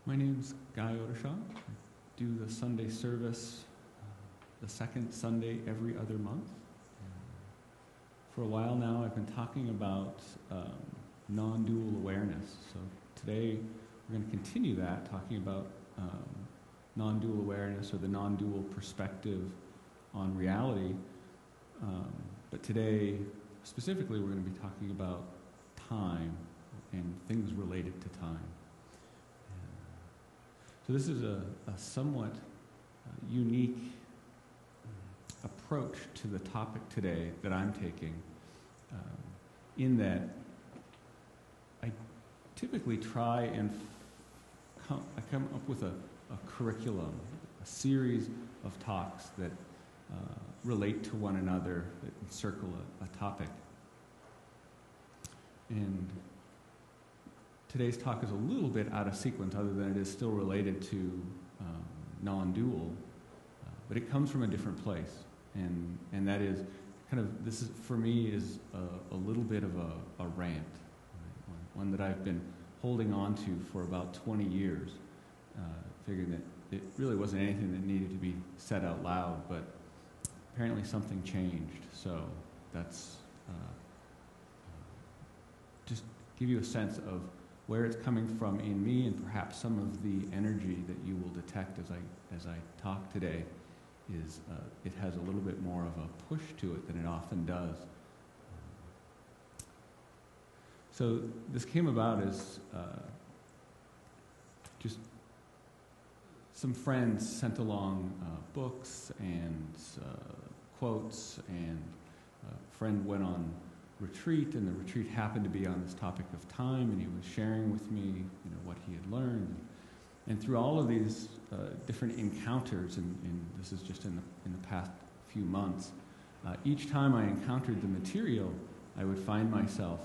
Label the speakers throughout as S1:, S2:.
S1: My name's Guy Odishaw. I do the Sunday service the second Sunday every other month. For a while now, I've been talking about non-dual awareness. So today, we're going to continue that, talking about non-dual awareness or the non-dual perspective on reality. But today, specifically, we're going to be talking about time and things related to time. So this is a somewhat unique approach to the topic today that I'm taking, in that I typically try and I come up with a curriculum, a series of talks that relate to one another, that encircle a topic. And today's talk is a little bit out of sequence, other than it is still related to non-dual, but it comes from a different place, and that is kind of, this is for me is a little bit of a rant, right? One that I've been holding on to for about 20 years, figuring that it really wasn't anything that needed to be said out loud, but apparently something changed. So that's just give you a sense of where it's coming from in me, and perhaps some of the energy that you will detect as I talk today is it has a little bit more of a push to it than it often does. So this came about as just some friends sent along books and quotes, and a friend went on retreat, and the retreat happened to be on this topic of time, and he was sharing with me, what he had learned. And through all of these different encounters, and this is just in the past few months, each time I encountered the material, I would find myself,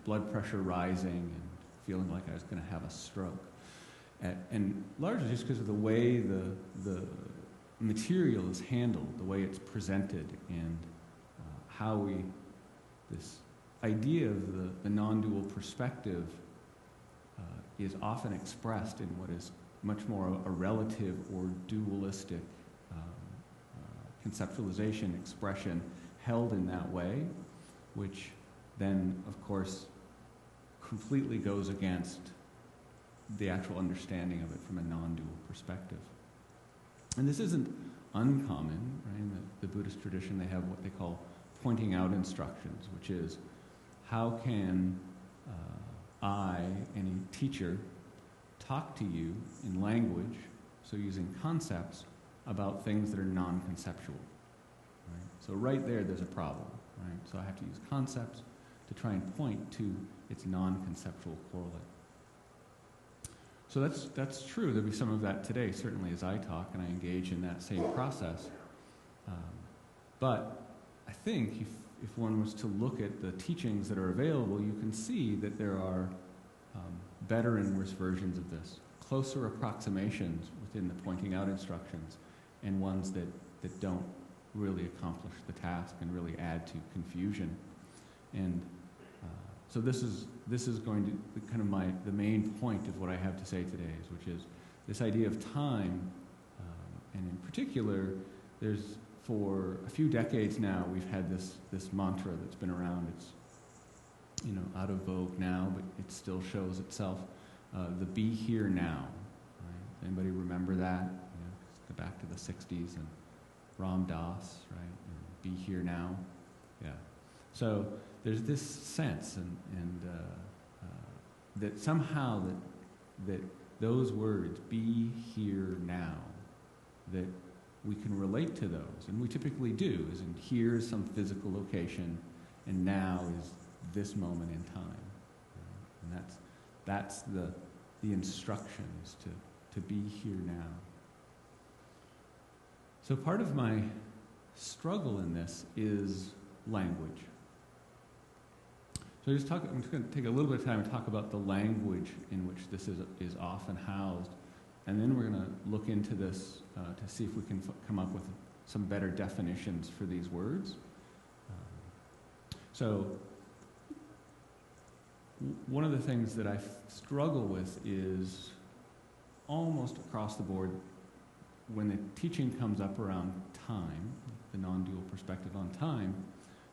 S1: blood pressure rising and feeling like I was going to have a stroke. And largely just because of the way the material is handled, the way it's presented, and how this idea of the non-dual perspective is often expressed in what is much more a relative or dualistic conceptualization, expression held in that way, which then, of course, completely goes against the actual understanding of it from a non-dual perspective. And this isn't uncommon, right? In the Buddhist tradition, they have what they call pointing out instructions, which is, how can I, any teacher, talk to you in language, so using concepts, about things that are non-conceptual, right? So right there's a problem, right? So I have to use concepts to try and point to its non-conceptual correlate. So that's true. There'll be some of that today, certainly as I talk and I engage in that same process. But I think if one was to look at the teachings that are available, you can see that there are better and worse versions of this, closer approximations within the pointing out instructions, and ones that don't really accomplish the task and really add to confusion. And so this is going to be kind of the main point of what I have to say today, which is this idea of time, and in particular, there's, for a few decades now, we've had this mantra that's been around. It's out of vogue now, but it still shows itself. The "be here now." Right? Anybody remember that? Go back to the '60s and Ram Dass, right? And "be here now." Yeah. So there's this sense, and that somehow that those words, "be here now," that we can relate to those, and we typically do, as in here is some physical location, and now is this moment in time. Right? And that's the instructions to be here now. So part of my struggle in this is language. So I'm just going to take a little bit of time and talk about the language in which this is often housed, and then we're going to look into this to see if we can come up with some better definitions for these words. So one of the things that I struggle with is almost across the board, when the teaching comes up around time, the non-dual perspective on time,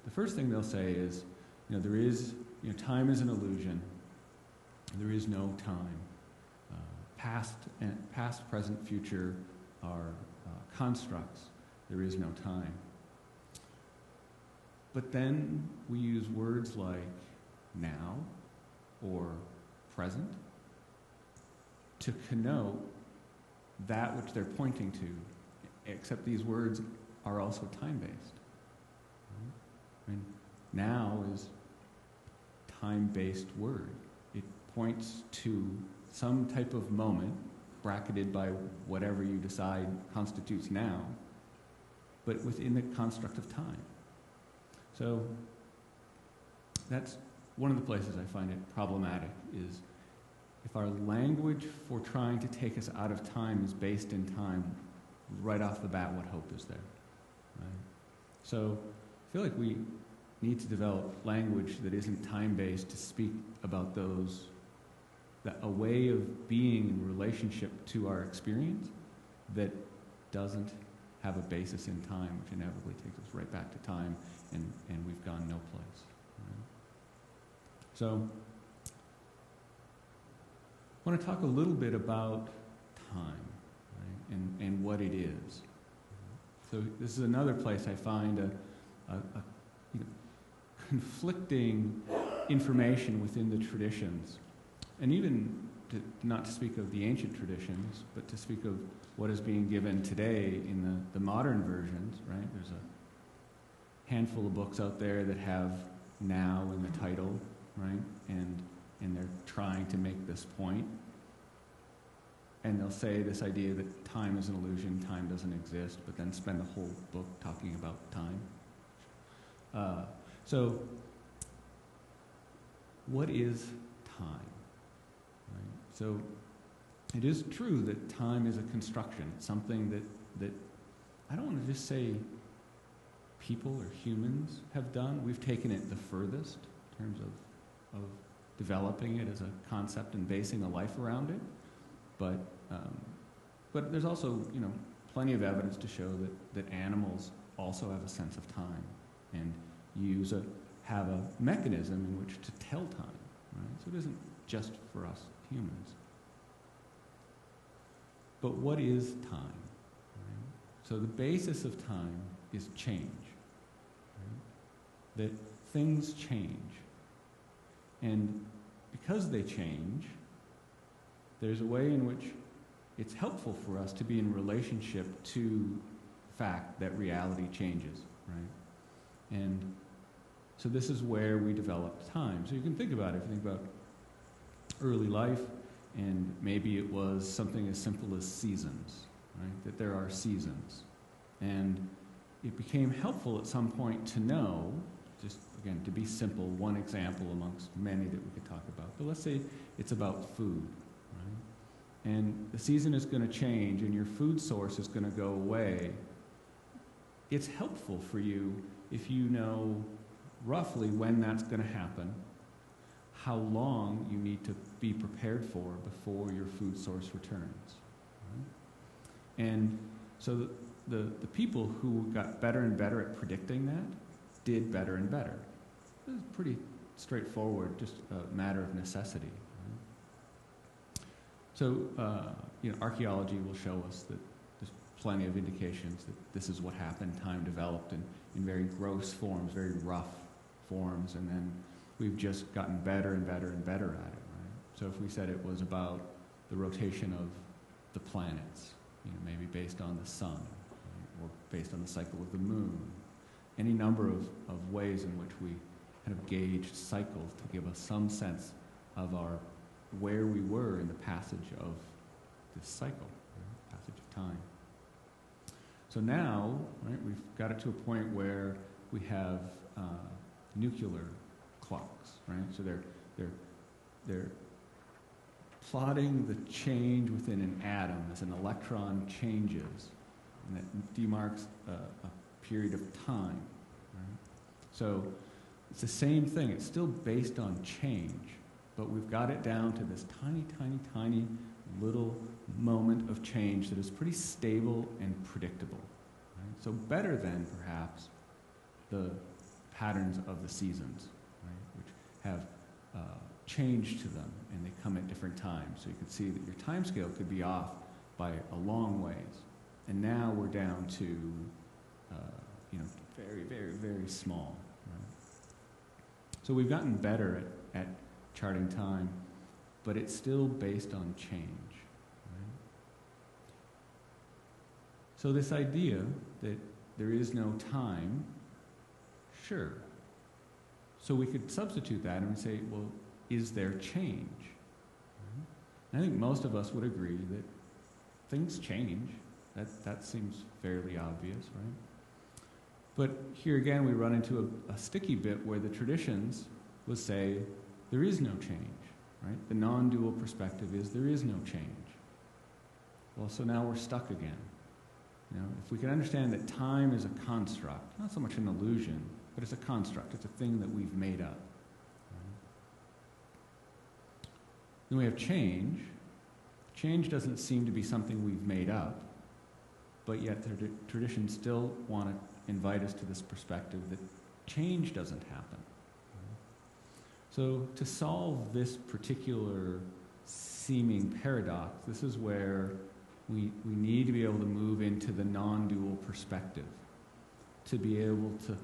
S1: the first thing they'll say is, there is, time is an illusion. There is no time. Past, present, future are constructs. There is no time. But then we use words like now or present to connote that which they're pointing to, except these words are also time-based. I mean, now is a time-based word. It points to some type of moment, bracketed by whatever you decide constitutes now, but within the construct of time. So that's one of the places I find it problematic, is if our language for trying to take us out of time is based in time, right off the bat, what hope is there? Right? So I feel like we need to develop language that isn't time-based to speak about those, that a way of being in relationship to our experience that doesn't have a basis in time, which inevitably takes us right back to time, and we've gone no place. Right? So I want to talk a little bit about time, right, and what it is. So this is another place I find a conflicting information within the traditions, and even not to speak of the ancient traditions, but to speak of what is being given today in the modern versions, right? There's a handful of books out there that have now in the title, right? And they're trying to make this point. And they'll say this idea that time is an illusion, time doesn't exist, but then spend the whole book talking about time. So what is time? Right? So it is true that time is a construction. It's something that I don't want to just say people or humans have done. We've taken it the furthest in terms of developing it as a concept and basing a life around it. But there's also, plenty of evidence to show that animals also have a sense of time and have a mechanism in which to tell time, right? So it isn't just for us humans. But what is time? Right? So the basis of time is change. Right? That things change. And because they change, there's a way in which it's helpful for us to be in relationship to the fact that reality changes, right? And so this is where we develop time. So you can think about it. If you think about early life, and maybe it was something as simple as seasons, right? That there are seasons. And it became helpful at some point to know, just again, to be simple, one example amongst many that we could talk about. But let's say it's about food, right? And the season is going to change and your food source is going to go away. It's helpful for you if you know roughly when that's going to happen, how long you need to be prepared for before your food source returns. Right? And so the people who got better and better at predicting that did better and better. It was pretty straightforward, just a matter of necessity. Right? So, archaeology will show us that there's plenty of indications that this is what happened. Time developed in very gross forms, very rough forms, and then we've just gotten better and better and better at it, right? So if we said it was about the rotation of the planets, maybe based on the sun, right? Or based on the cycle of the moon, any number of ways in which we kind of gauged cycles to give us some sense of where we were in the passage of this cycle, right? Passage of time. So now, right, we've got it to a point where we have nuclear clocks, right? So they're plotting the change within an atom as an electron changes, and that demarks a period of time, right? So it's the same thing. It's still based on change, but we've got it down to this tiny, tiny, tiny little moment of change that is pretty stable and predictable. Right? So better than, perhaps, the patterns of the seasons, right? Which have change to them, and they come at different times. So you can see that your time scale could be off by a long ways. And now we're down to, very, very, very small. Right? So we've gotten better at charting time, but it's still based on change. Right? So this idea that there is no time, sure. So we could substitute that and we say, well, is there change? Right? I think most of us would agree that things change. That seems fairly obvious, right? But here again, we run into a sticky bit where the traditions would say there is no change, right? The non-dual perspective is there is no change. Well, so now we're stuck again. If we can understand that time is a construct, not so much an illusion, but it's a construct. It's a thing that we've made up. Right? Then we have change. Change doesn't seem to be something we've made up, but yet the traditions still want to invite us to this perspective that change doesn't happen. So to solve this particular seeming paradox, this is where we need to be able to move into the non-dual perspective, to be able to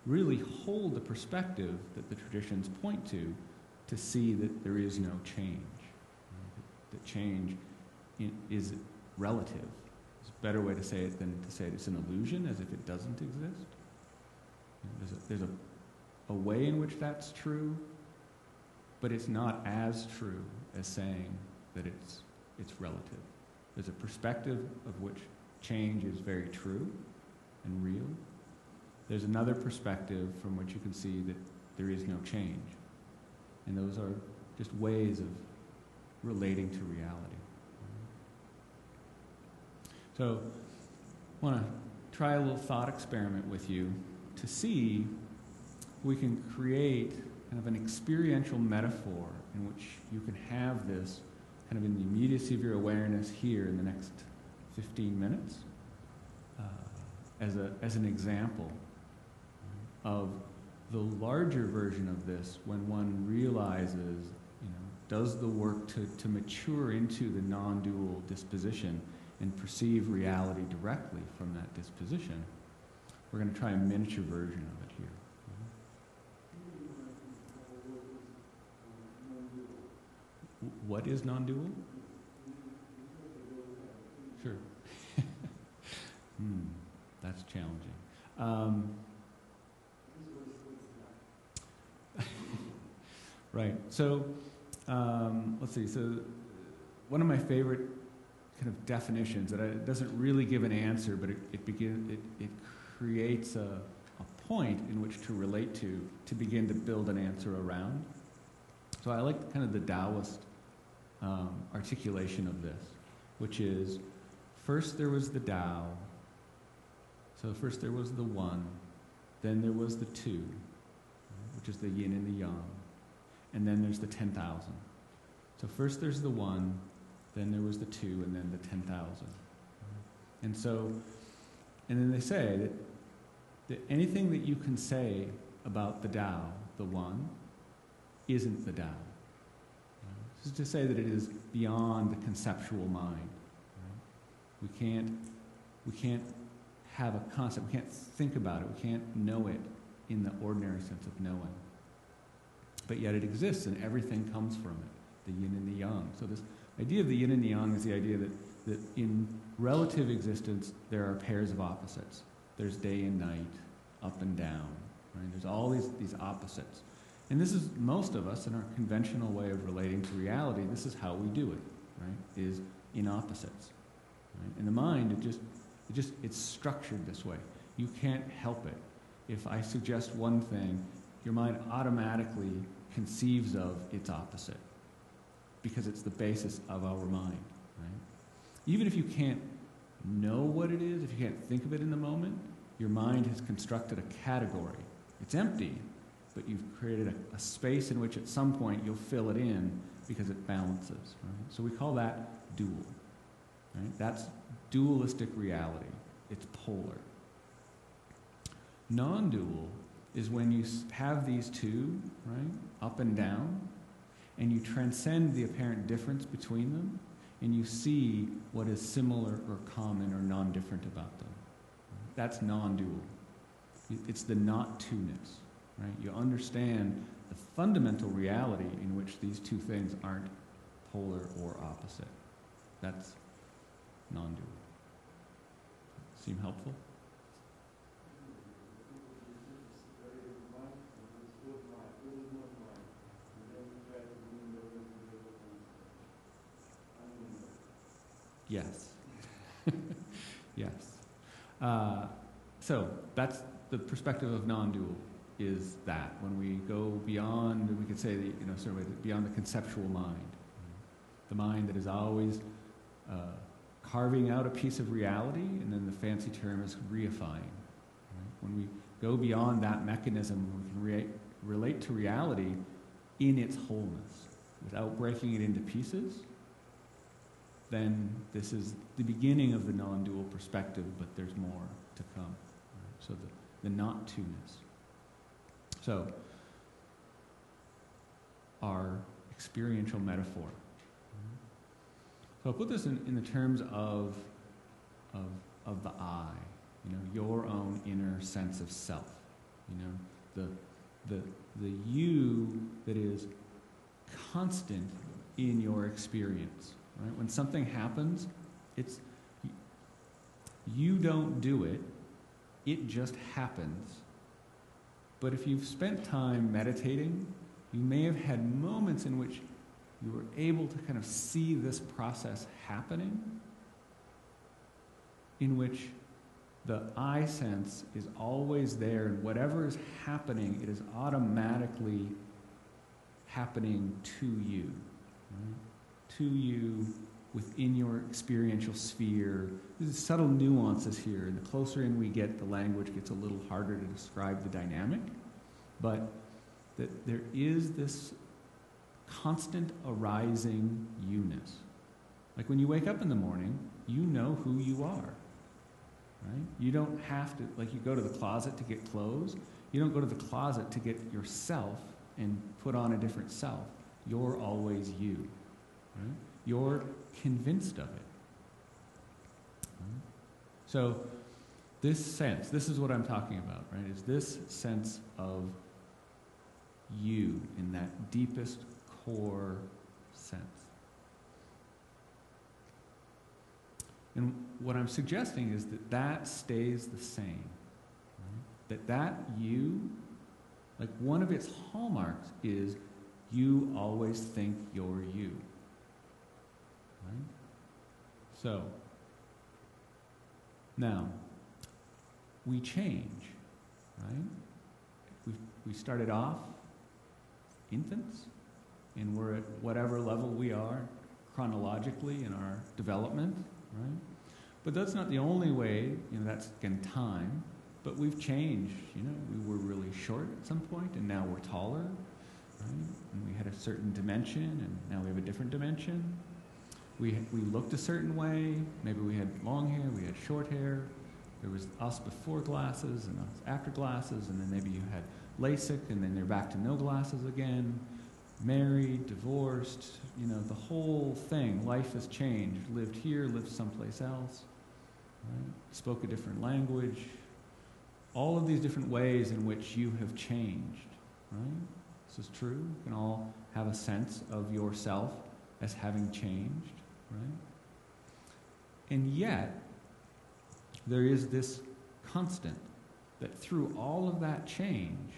S1: really hold the perspective that the traditions point to see that there is no change, that change is relative. It's a better way to say it than to say it's an illusion, as if it doesn't exist. There's a way in which that's true, but it's not as true as saying that it's relative. There's a perspective of which change is very true and real. There's another perspective from which you can see that there is no change. And those are just ways of relating to reality. So I want to try a little thought experiment with you to see if we can create kind of an experiential metaphor in which you can have this kind of in the immediacy of your awareness here in the next 15 minutes as an example of the larger version of this when one realizes, does the work to mature into the non-dual disposition and perceive reality directly from that disposition. We're going to try a miniature version of it here. What is non-dual? Sure. That's challenging. Right. So, let's see. So, one of my favorite kind of definitions that it doesn't really give an answer, but it creates a point in which to relate to begin to build an answer around. So I like kind of the Taoist articulation of this, which is first there was the Tao, so first there was the one, then there was the two, which is the yin and the yang, and then there's the 10,000. So first there's the one, then there was the two, and then the 10,000. And then they say that anything that you can say about the Tao, the one, isn't the Tao. This is to say that it is beyond the conceptual mind. We can't have a concept, we can't think about it, we can't know it in the ordinary sense of knowing. But yet it exists and everything comes from it, the yin and the yang. So this idea of the yin and the yang is the idea that in relative existence there are pairs of opposites. There's day and night, up and down. Right? There's all these opposites. And this is, most of us, in our conventional way of relating to reality, this is how we do it, right? Is in opposites. Right? In the mind, it's structured this way. You can't help it. If I suggest one thing, your mind automatically conceives of its opposite because it's the basis of our mind, right? Even if you can't know what it is, if you can't think of it in the moment, your mind has constructed a category. It's empty, but you've created a space in which at some point you'll fill it in because it balances, right? So we call that dual, right? That's dualistic reality. It's polar. Non-dual is when you have these two, right, up and down, and you transcend the apparent difference between them, and you see what is similar or common or non-different about them. That's non-dual. It's the not-two-ness, right? You understand the fundamental reality in which these two things aren't polar or opposite. That's non-dual. Seem helpful? Yes. Yes. So that's the perspective of non-dual, is that when we go beyond, we could say, sort of beyond the conceptual mind, the mind that is always carving out a piece of reality, and then the fancy term is reifying. Right? When we go beyond that mechanism, we can relate to reality in its wholeness, without breaking it into pieces. Then this is the beginning of the non-dual perspective, but there's more to come. Right? So the not-two-ness. So, our experiential metaphor. So I'll put this in the terms of the I, your own inner sense of self. The you that is constant in your experience. Right? When something happens, you don't do it, it just happens. But if you've spent time meditating, you may have had moments in which you were able to kind of see this process happening, in which the I sense is always there, and whatever is happening, it is automatically happening to you. Right? To you within your experiential sphere. There's subtle nuances here, and the closer in we get, the language gets a little harder to describe the dynamic, but that there is this constant arising you-ness. Like when you wake up in the morning, you know who you are, right? You don't have to, like you go to the closet to get clothes, you don't go to the closet to get yourself and put on a different self. You're always you. Right? You're convinced of it. Right? So this sense, this is what I'm talking about, right? Is this sense of you in that deepest core sense. And what I'm suggesting is that stays the same. Right? That you, like one of its hallmarks is you always think you're you. Right? So, now, we change, right? We started off infants, and we're at whatever level we are chronologically in our development, right? But that's not the only way, that's again time, but we've changed, we were really short at some point, and now we're taller, right? And we had a certain dimension, and now we have a different dimension. We looked a certain way. Maybe we had long hair, we had short hair. There was us before glasses and us after glasses, and then maybe you had LASIK, and then you're back to no glasses again. Married, divorced, the whole thing. Life has changed. Lived here, lived someplace else. Right? Spoke a different language. All of these different ways in which you have changed. Right? This is true. You can all have a sense of yourself as having changed. Right? And yet, there is this constant that through all of that change,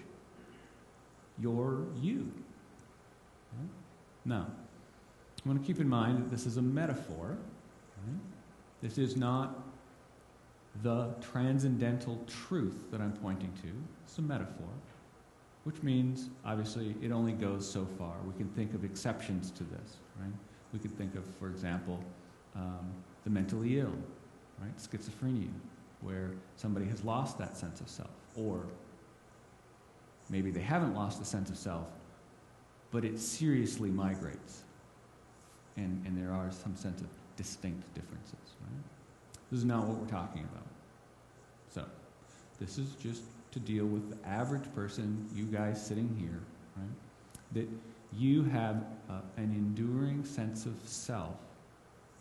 S1: you're you. Right? Now, I want to keep in mind that this is a metaphor. Right? This is not the transcendental truth that I'm pointing to. It's a metaphor, which means, obviously, it only goes so far. We can think of exceptions to this. Right? We could think of, for example, the mentally ill, right? Schizophrenia, where somebody has lost that sense of self, or maybe they haven't lost the sense of self, but it seriously migrates. And there are some sense of distinct differences. Right? This is not what we're talking about. So, this is just to deal with the average person, you guys sitting here, right? That you have an enduring sense of self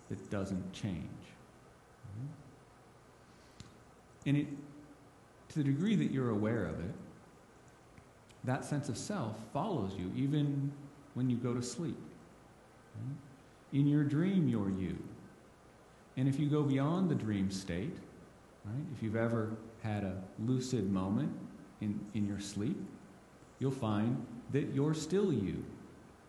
S1: that doesn't change. Right? And it, to the degree that you're aware of it, that sense of self follows you even when you go to sleep. Right? In your dream, you're you. And if you go beyond the dream state, right, if you've ever had a lucid moment in your sleep, you'll find that you're still you.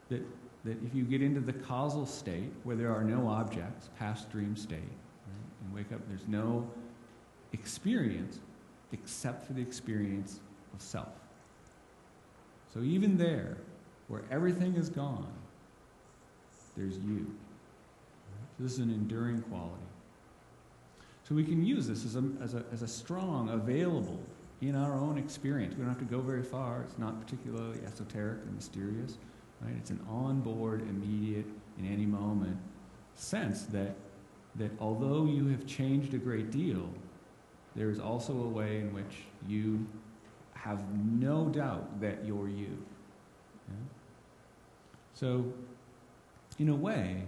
S1: That if you get into the causal state where there are no objects, past dream state, right, and wake up, there's no experience except for the experience of self. So even there, where everything is gone, there's you. So this is an enduring quality. So we can use this as a strong, available in our own experience. We don't have to go very far. It's not particularly esoteric or mysterious. Right? It's an on-board, immediate, in any moment sense that although you have changed a great deal, there is also a way in which you have no doubt that you're you. Yeah? So, in a way,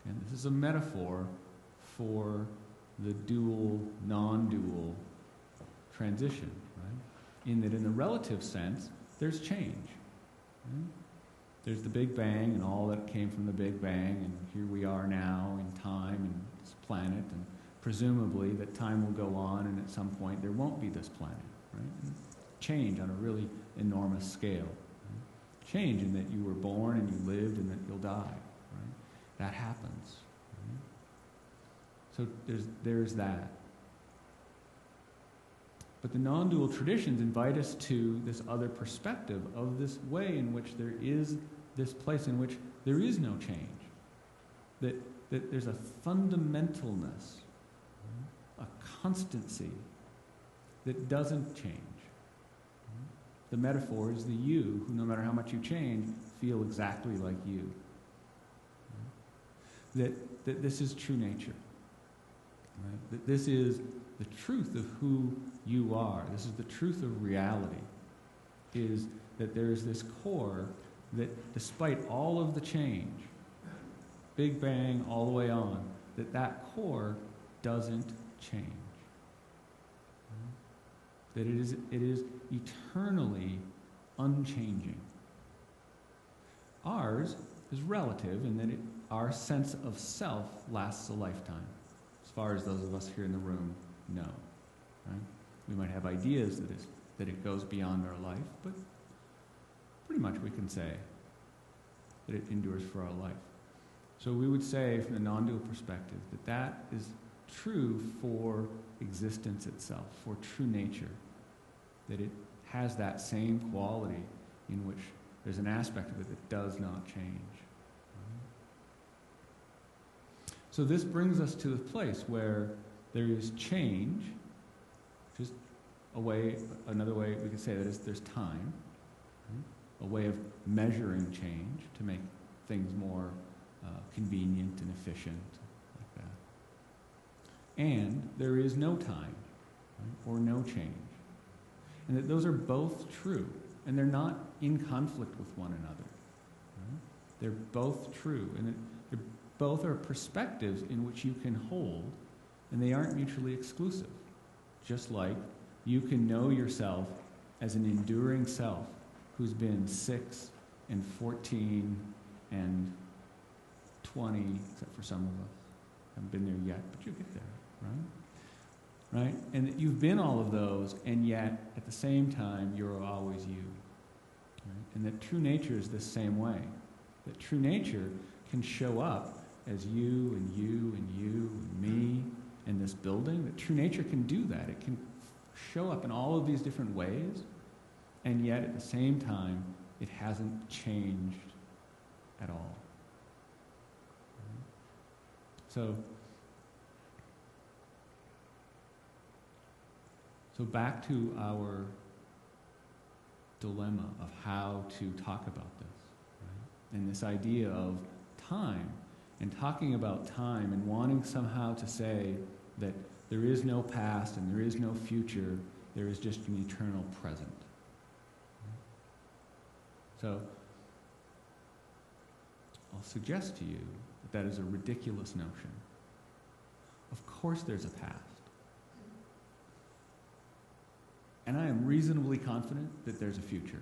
S1: and this is a metaphor for the dual, non-dual transition, right? In that in the relative sense, there's change. Right? There's the Big Bang and all that came from the Big Bang, and here we are now in time and this planet, and presumably that time will go on, and at some point there won't be this planet, right? And change on a really enormous scale. Right? Change in that you were born and you lived and that you'll die. Right? That happens. Right? So there's that. But the non-dual traditions invite us to this other perspective of this way in which there is this place in which there is no change. That there's a fundamentalness, a constancy that doesn't change. The metaphor is the you, who no matter how much you change, feel exactly like you. That this is true nature. Right? That this is the truth of who you are. This is the truth of reality. Is that there is this core that despite all of the change, Big Bang all the way on, that core doesn't change. That it is eternally unchanging. Ours is relative in that our sense of self lasts a lifetime, as far as those of us here in the room know. Right? We might have ideas that it goes beyond our life, but pretty much we can say that it endures for our life. So we would say, from the non-dual perspective, that is true for existence itself, for true nature, that it has that same quality in which there's an aspect of it that does not change. So this brings us to the place where there is change, just another way we could say that is there's time, a way of measuring change to make things more convenient and efficient, like that. And there is no time, right, or no change. And that those are both true, and they're not in conflict with one another. Right? They're both true, and both are perspectives in which you can hold, and they aren't mutually exclusive. Just like you can know yourself as an enduring self who's been 6 and 14 and 20, except for some of us. Haven't been there yet, but you'll get there, right? Right? And that you've been all of those, and yet, at the same time, you're always you. Right? And that true nature is the same way. That true nature can show up as you and you and you and me in this building. That true nature can do that. It can show up in all of these different ways, and yet, at the same time, it hasn't changed at all. Right? So back to our dilemma of how to talk about this, right? And this idea of time, and talking about time and wanting somehow to say that there is no past and there is no future, there is just an eternal present. So, I'll suggest to you that that is a ridiculous notion. Of course there's a past. And I am reasonably confident that there's a future.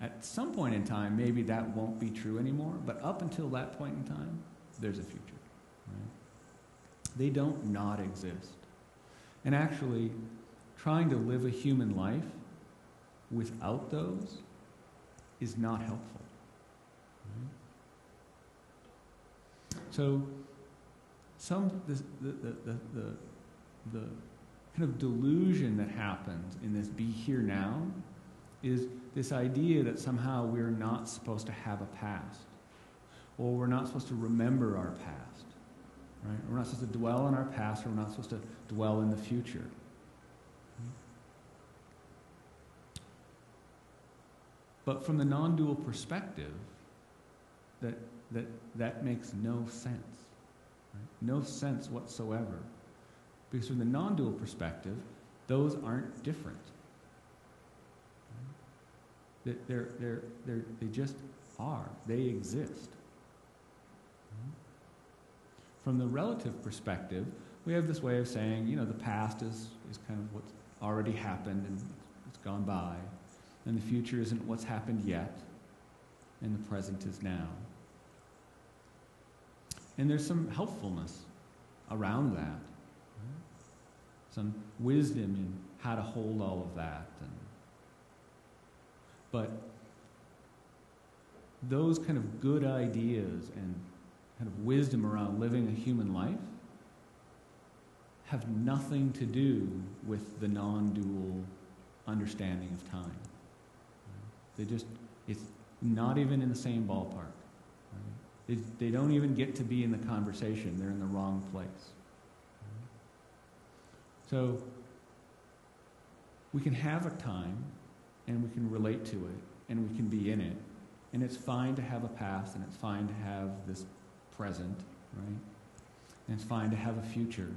S1: At some point in time, maybe that won't be true anymore, but up until that point in time, there's a future. Right? They don't not exist. And actually, trying to live a human life without those is not helpful. Right? So, the kind of delusion that happens in this be here now is this idea that somehow we're not supposed to have a past, or we're not supposed to remember our past, right? We're not supposed to dwell on our past, or we're not supposed to dwell in the future. But from the non-dual perspective, that makes no sense, right? No sense whatsoever. Because from the non-dual perspective, those aren't different. They just are. They exist. From the relative perspective, we have this way of saying, the past is kind of what's already happened and it's gone by, and the future isn't what's happened yet, and the present is now. And there's some helpfulness around that. Some wisdom in how to hold all of that. But those kind of good ideas and kind of wisdom around living a human life have nothing to do with the non-dual understanding of time. It's not even in the same ballpark. They don't even get to be in the conversation. They're in the wrong place. So we can have a time, and we can relate to it, and we can be in it, and it's fine to have a past, and it's fine to have this present, right? And it's fine to have a future.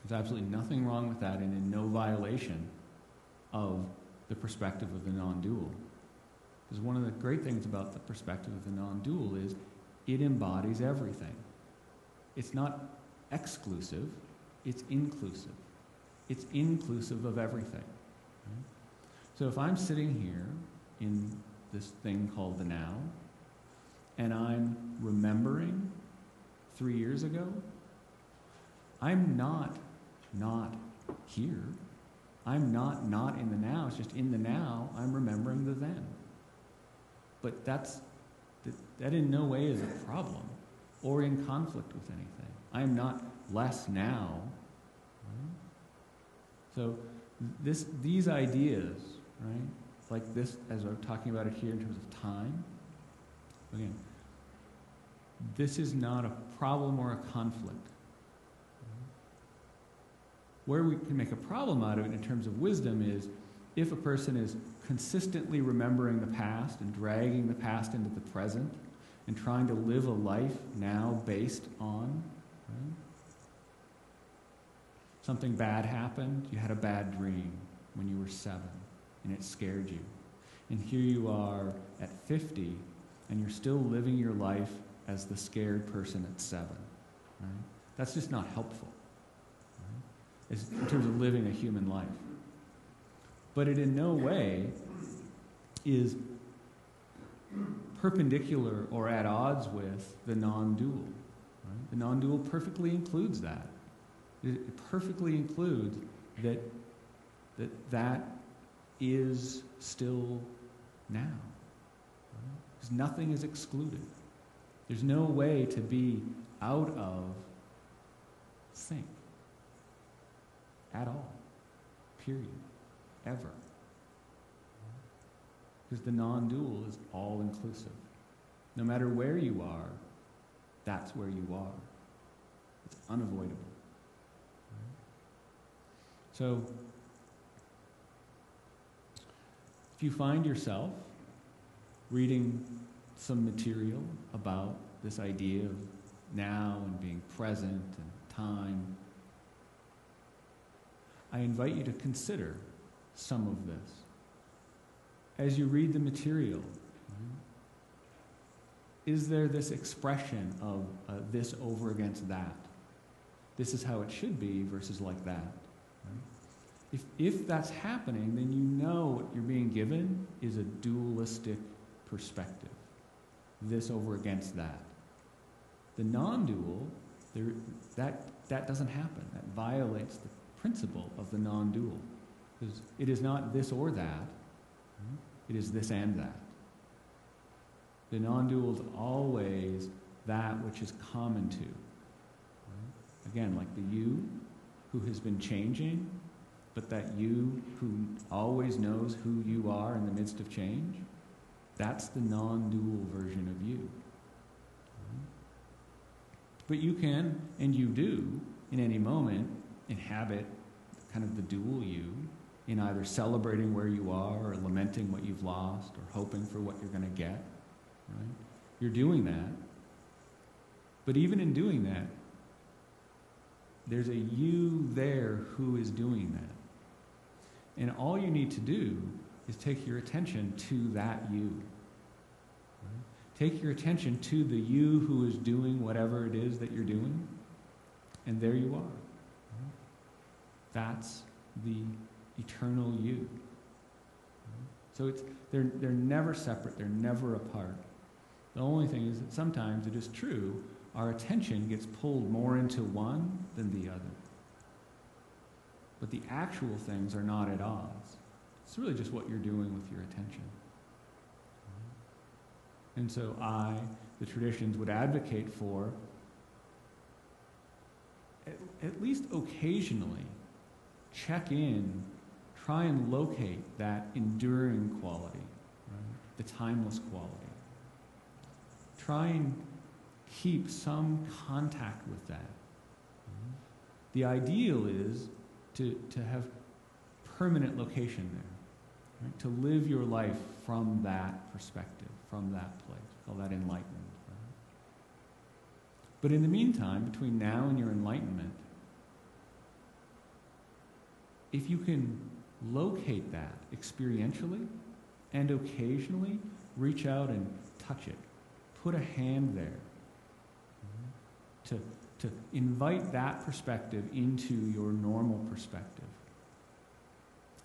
S1: There's absolutely nothing wrong with that, and in no violation of the perspective of the non-dual. Because one of the great things about the perspective of the non-dual is it embodies everything. It's not exclusive. It's inclusive. It's inclusive of everything. Right? So if I'm sitting here in this thing called the now, and I'm remembering 3 years ago, I'm not here. I'm not in the now. It's just in the now, I'm remembering the then. But that in no way is a problem or in conflict with anything. I am not less now. Right? So these ideas, right, like this, as we're talking about it here in terms of time, again, this is not a problem or a conflict. Where we can make a problem out of it in terms of wisdom is if a person is consistently remembering the past and dragging the past into the present and trying to live a life now based on, right? Something bad happened, you had a bad dream when you were 7 and it scared you. And here you are at 50 and you're still living your life as the scared person at 7. Right? That's just not helpful. In terms of living a human life. But it in no way is perpendicular or at odds with the non-dual. Right? The non-dual perfectly includes that. It perfectly includes that is still now. Right? Because nothing is excluded. There's no way to be out of sync. At all. Period. Ever. Because the non-dual is all-inclusive. No matter where you are, that's where you are. It's unavoidable. So, If you find yourself reading some material about this idea of now and being present and time, I invite you to consider some of this. As you read the material, is there this expression of this over against that? This is how it should be versus like that. Right? If that's happening, then you know what you're being given is a dualistic perspective. This over against that. The non-dual, that doesn't happen. That violates the principle of the non-dual. Because it is not this or that. It is this and that. The non-dual is always that which is common to. Right? Again, like the you who has been changing, but that you who always knows who you are in the midst of change, that's the non-dual version of you. Right? But you can, and you do, in any moment, inhabit kind of the dual you in either celebrating where you are or lamenting what you've lost or hoping for what you're going to get. Right? You're doing that. But even in doing that, there's a you there who is doing that. And all you need to do is take your attention to that you. Right? Take your attention to the you who is doing whatever it is that you're doing, and there you are. Right? That's the eternal you. So they're never separate, they're never apart. The only thing is that sometimes it is true, our attention gets pulled more into one than the other. But the actual things are not at odds. It's really just what you're doing with your attention. And so the traditions would advocate for, at least occasionally, check in, try and locate that enduring quality, right? The timeless quality. Try and keep some contact with that. The ideal is to have permanent location there, right? To live your life from that perspective, from that place. We call that enlightenment. Right? But in the meantime, between now and your enlightenment, if you can locate that experientially and occasionally reach out and touch it, put a hand there to invite that perspective into your normal perspective.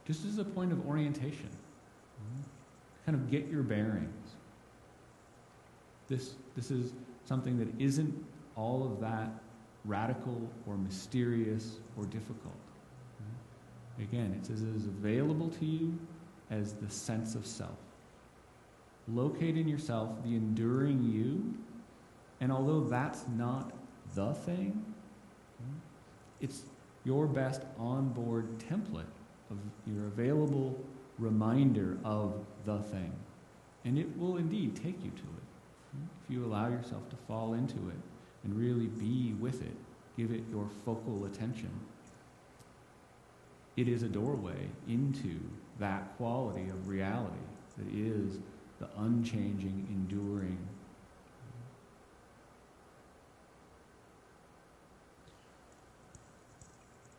S1: Just as a point of orientation. Kind of get your bearings. This is something that isn't all of that radical or mysterious or difficult. Again, it's as available to you as the sense of self. Locate in yourself the enduring you, and although that's not the thing, it's your best onboard template of your available reminder of the thing. And it will indeed take you to it. If you allow yourself to fall into it and really be with it, give it your focal attention, it is a doorway into that quality of reality that is the unchanging, enduring.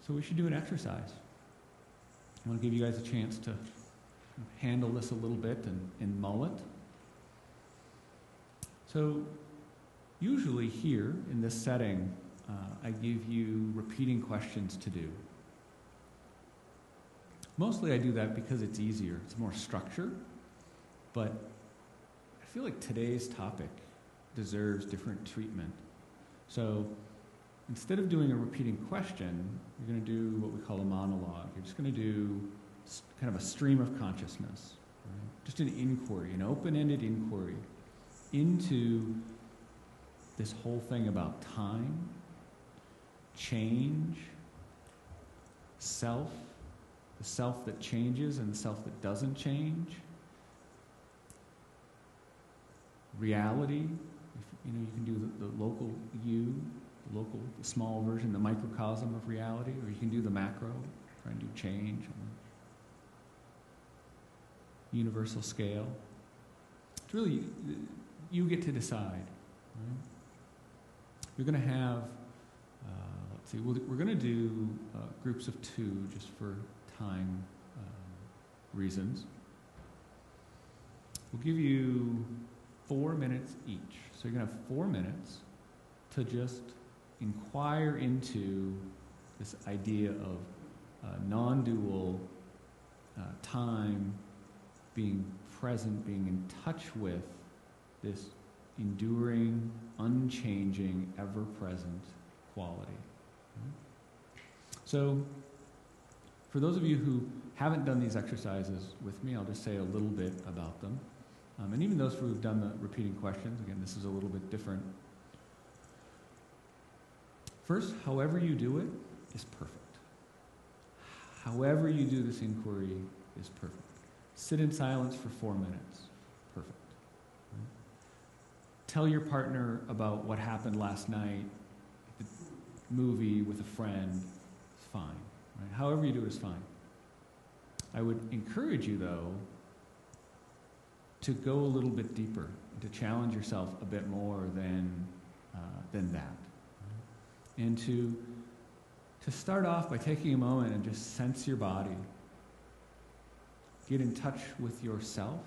S1: So we should do an exercise. I want to give you guys a chance to handle this a little bit and mull it. So usually here in this setting, I give you repeating questions to do. Mostly I do that because it's easier. It's more structure. But I feel like today's topic deserves different treatment. So instead of doing a repeating question, you're going to do what we call a monologue. You're just going to do kind of a stream of consciousness. Right? Just an inquiry, an open-ended inquiry into this whole thing about time, change, self, the self that changes and the self that doesn't change, reality. You can do the local you, the local, the small version, the microcosm of reality, or you can do the macro, try and do change. universal scale. It's really, you get to decide. Right? You're going to have, let's see, we're going to do groups of 2 just for time reasons. We'll give you 4 minutes each. So you're going to have 4 minutes to just inquire into this idea of non-dual time, being present, being in touch with this enduring, unchanging, ever-present quality. So, for those of you who haven't done these exercises with me, I'll just say a little bit about them. And even those who have done the repeating questions, again, this is a little bit different. First, however you do it is perfect. However you do this inquiry is perfect. Sit in silence for 4 minutes. Perfect. Right? Tell your partner about what happened last night, the movie with a friend. It's fine. Right? However you do it is fine. I would encourage you, though, to go a little bit deeper, to challenge yourself a bit more than that. And to start off by taking a moment and just sense your body. Get in touch with yourself.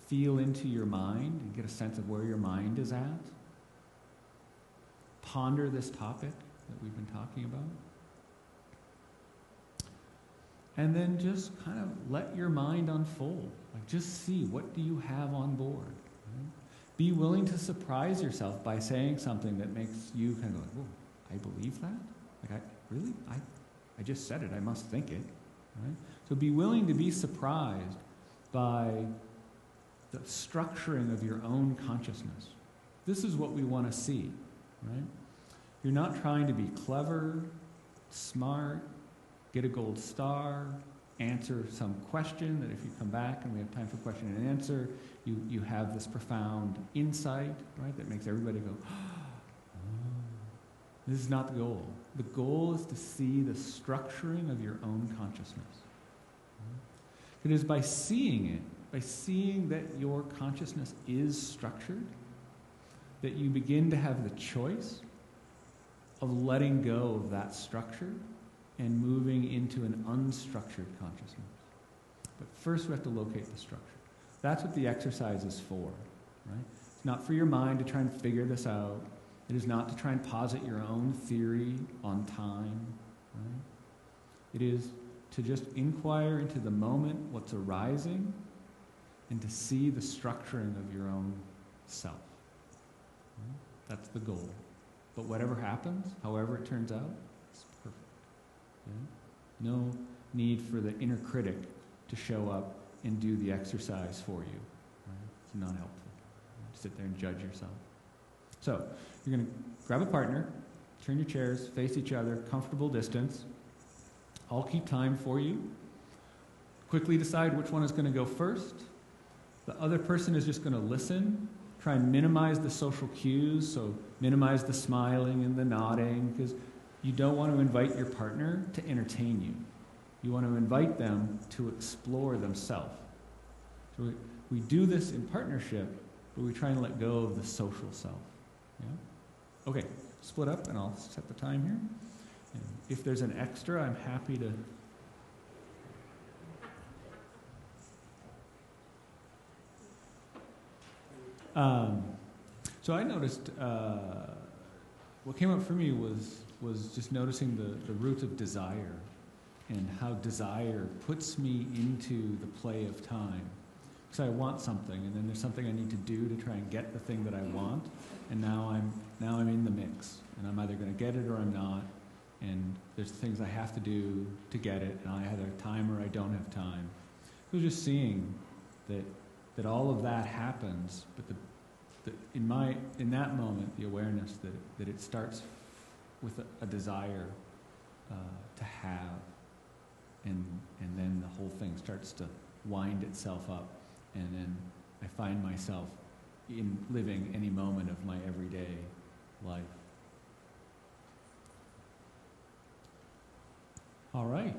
S1: Feel into your mind and get a sense of where your mind is at. Ponder this topic that we've been talking about. And then just kind of let your mind unfold. Like, just see, what do you have on board? Right? Be willing to surprise yourself by saying something that makes you kind of like, whoa, I believe that? Like, really? I just said it. I must think it. Right? So be willing to be surprised by the structuring of your own consciousness. This is what we want to see. Right? You're not trying to be clever, smart, get a gold star, answer some question that if you come back and we have time for question and answer, you have this profound insight, right, that makes everybody go, oh. This is not the goal. The goal is to see the structuring of your own consciousness. It is by seeing it, by seeing that your consciousness is structured, that you begin to have the choice of letting go of that structure and moving into an unstructured consciousness. But first we have to locate the structure. That's what the exercise is for, right? It's not for your mind to try and figure this out. It is not to try and posit your own theory on time, right? It is to just inquire into the moment, what's arising, and to see the structuring of your own self. Right? That's the goal. But whatever happens, however it turns out, it's perfect. Okay? No need for the inner critic to show up and do the exercise for you. Right? It's not helpful. Sit there and judge yourself. So, you're going to grab a partner, turn your chairs, face each other, comfortable distance. I'll keep time for you. Quickly decide which one is going to go first. The other person is just going to listen. Try and minimize the social cues, so minimize the smiling and the nodding, because you don't want to invite your partner to entertain you. You want to invite them to explore themselves. So we do this in partnership, but we try and let go of the social self. Yeah? Okay, split up, and I'll set the time here. And if there's an extra, I'm happy to... So I noticed, what came up for me was just noticing the root of desire and how desire puts me into the play of time. Because I want something, and then there's something I need to do to try and get the thing that I want, and now I'm in the mix, and I'm either going to get it or I'm not, and there's things I have to do to get it, and I either have time or I don't have time. So just seeing that all of that happens, but in that moment, the awareness that it starts with a desire to have, and then the whole thing starts to wind itself up, and then I find myself in living any moment of my everyday life. All right.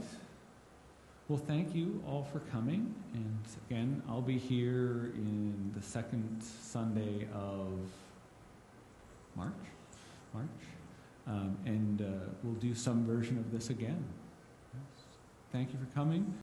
S1: Well, thank you all for coming. And again, I'll be here in the second Sunday of March. And we'll do some version of this again. Thank you for coming.